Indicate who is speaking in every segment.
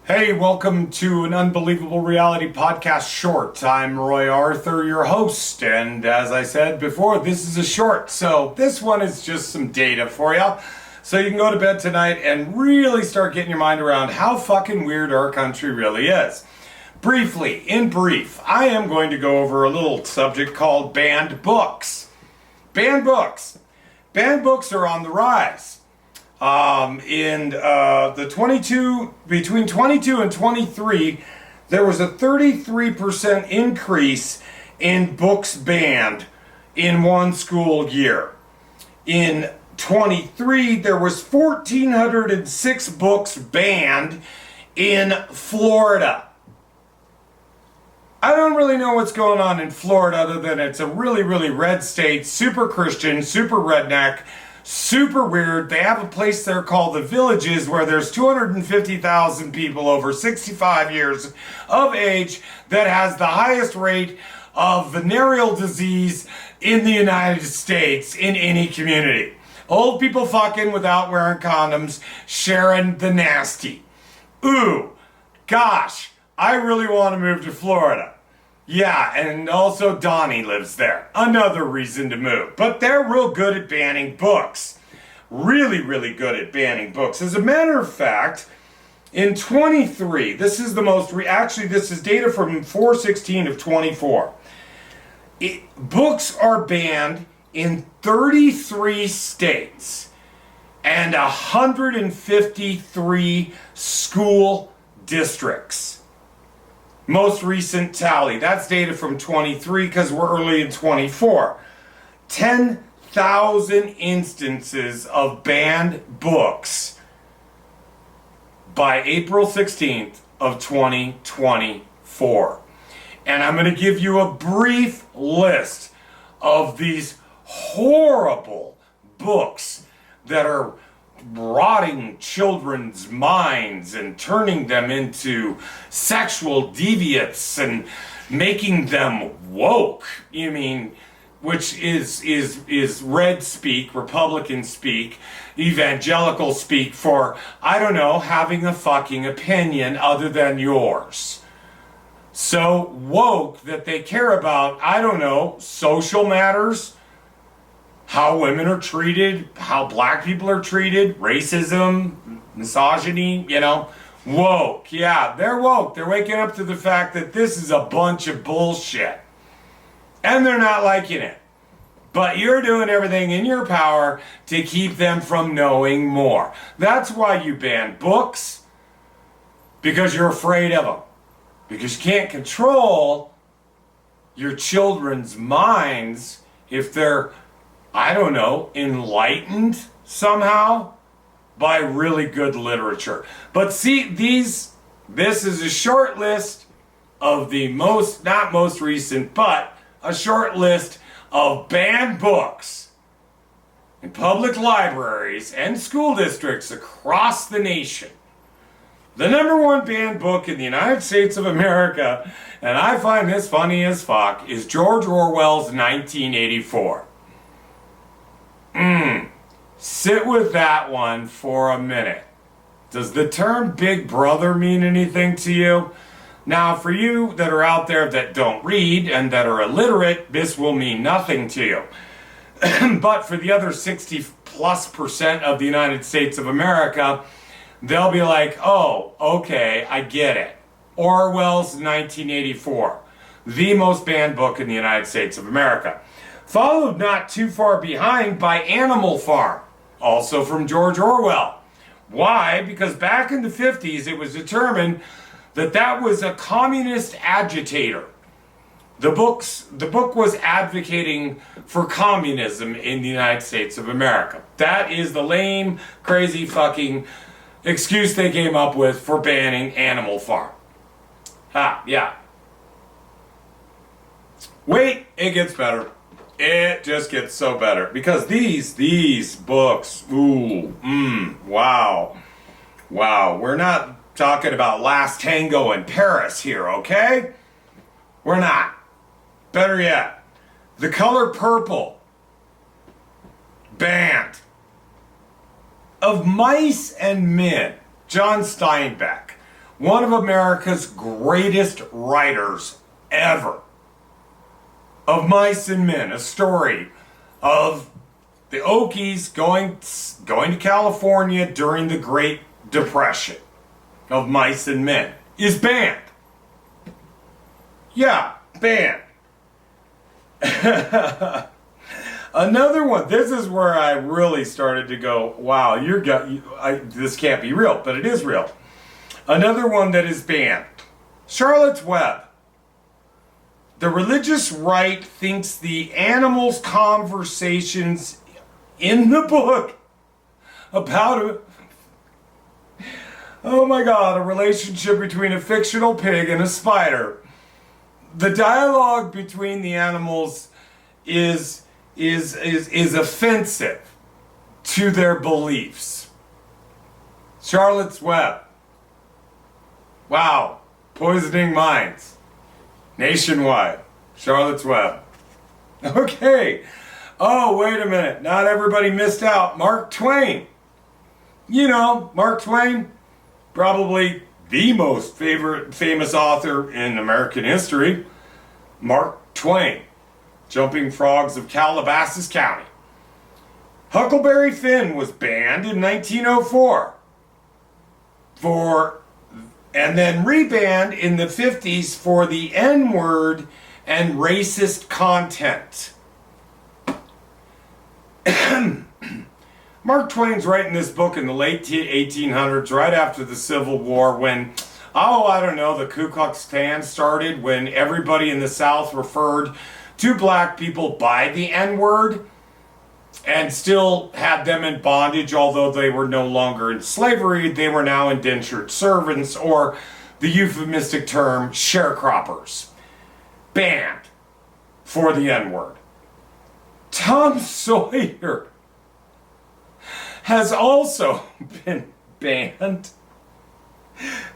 Speaker 1: Hey, welcome to an Unbelievable Reality Podcast short. I'm Roy Arthur, your host, and as I said before, this is a short, so this one is just some data for you. So you can go to bed tonight and really start getting your mind around how fucking weird our country really is. Briefly, in brief, I am going to go over a little subject called banned books. Banned books. Banned books are on the rise. Between 22 and 23, there was a 33% increase in books banned in one school year. In 23, there was 1,406 books banned in Florida. I don't really know what's going on in Florida other than it's a really, really red state, super Christian, super redneck, super weird. They have a place there called the Villages where there's 250,000 people over 65 years of age that has the highest rate of venereal disease in the United States in any community. Old people fucking without wearing condoms, sharing the nasty. Ooh, gosh, I really want to move to Florida. Yeah, and also Donnie lives there. Another reason to move. But they're real good at banning books. Really, really good at banning books. As a matter of fact, in 23, this is the most, this is data from 4/16 of 24. Books are banned in 33 states and 153 school districts. Most recent tally. That's data from 23 because we're early in 24. 10,000 instances of banned books by April 16th of 2024. And I'm going to give you a brief list of these horrible books that are rotting children's minds and turning them into sexual deviants and making them woke. Which is red speak, Republican speak, evangelical speak for, I don't know, having a fucking opinion other than yours. So woke that they care about, I don't know, social matters, how women are treated, how black people are treated, racism, misogyny, woke. Yeah, they're woke. They're waking up to the fact that this is a bunch of bullshit. And they're not liking it. But you're doing everything in your power to keep them from knowing more. That's why you ban books, because you're afraid of them. Because you can't control your children's minds if they're, I don't know, enlightened somehow by really good literature. But see, this is a short list of the not most recent, but a short list of banned books in public libraries and school districts across the nation. The number one banned book in the United States of America, and I find this funny as fuck, is George Orwell's 1984. Sit with that one for a minute. Does the term Big Brother mean anything to you? Now, for you that are out there that don't read and that are illiterate, this will mean nothing to you. But for the other 60+% of the United States of America, they'll be like, oh, okay, I get it. Orwell's 1984, the most banned book in the United States of America. Followed not too far behind by Animal Farm, also from George Orwell. Why? Because back in the 50s, it was determined that that was a communist agitator. The book was advocating for communism in the United States of America. That is the lame, crazy fucking excuse they came up with for banning Animal Farm. Yeah. Wait, it gets better. It just gets so better. Because these books, wow. We're not talking about Last Tango in Paris here, okay? We're not. Better yet, The Color Purple, banned. Of Mice and Men, John Steinbeck. one of America's greatest writers ever. Of Mice and Men, a story of the Okies going to California during the Great Depression. Of Mice and Men is banned. Yeah, banned. Another one, this is where I really started to go, wow, this can't be real, but it is real. Another one that is banned, Charlotte's Web. The religious right thinks the animals' conversations in the book about a relationship between a fictional pig and a spider. The dialogue between the animals is offensive to their beliefs. Charlotte's Web. Wow. Poisoning minds. Nationwide. Charlotte's Web. Okay. Oh, wait a minute. Not everybody missed out. Mark Twain. You know, Mark Twain, probably the most famous author in American history. Mark Twain. Jumping Frogs of Calabasas County. Huckleberry Finn was banned in 1904 and then rebanned in the 50s for the N-word and racist content. Mark Twain's writing this book in the late 1800s, right after the Civil War, when, the Ku Klux Klan started, when everybody in the South referred to black people by the N-word and still had them in bondage, although they were no longer in slavery. They were now indentured servants, or the euphemistic term sharecroppers. Banned for the N-word. Tom Sawyer has also been banned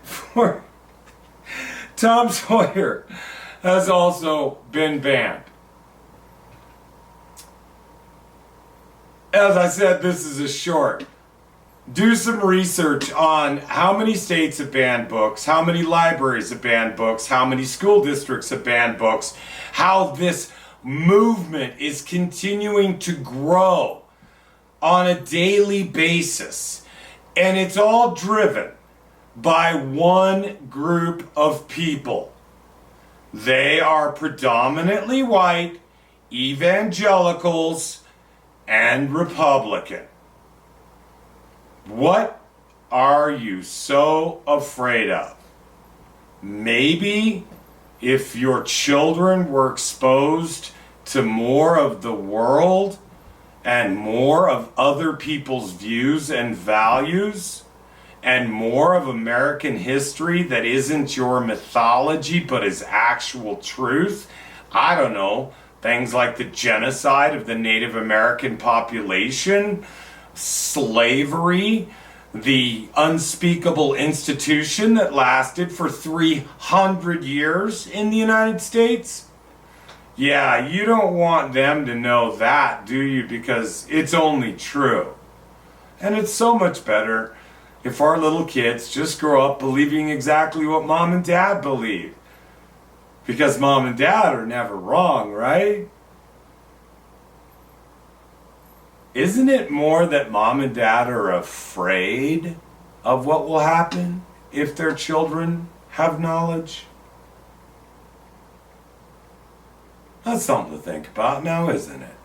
Speaker 1: for... Tom Sawyer has also been banned. As I said, this is a short. Do some research on how many states have banned books, how many libraries have banned books, how many school districts have banned books, how this movement is continuing to grow on a daily basis. And it's all driven by one group of people. They are predominantly white, evangelicals, and Republican. What are you so afraid of? Maybe if your children were exposed to more of the world and more of other people's views and values and more of American history that isn't your mythology but is actual truth, I don't know, things like the genocide of the Native American population, slavery, the unspeakable institution that lasted for 300 years in the United States. Yeah, you don't want them to know that, do you? Because it's only true. And it's so much better if our little kids just grow up believing exactly what mom and dad believe. Because mom and dad are never wrong, right? Isn't it more that mom and dad are afraid of what will happen if their children have knowledge? That's something to think about now, isn't it?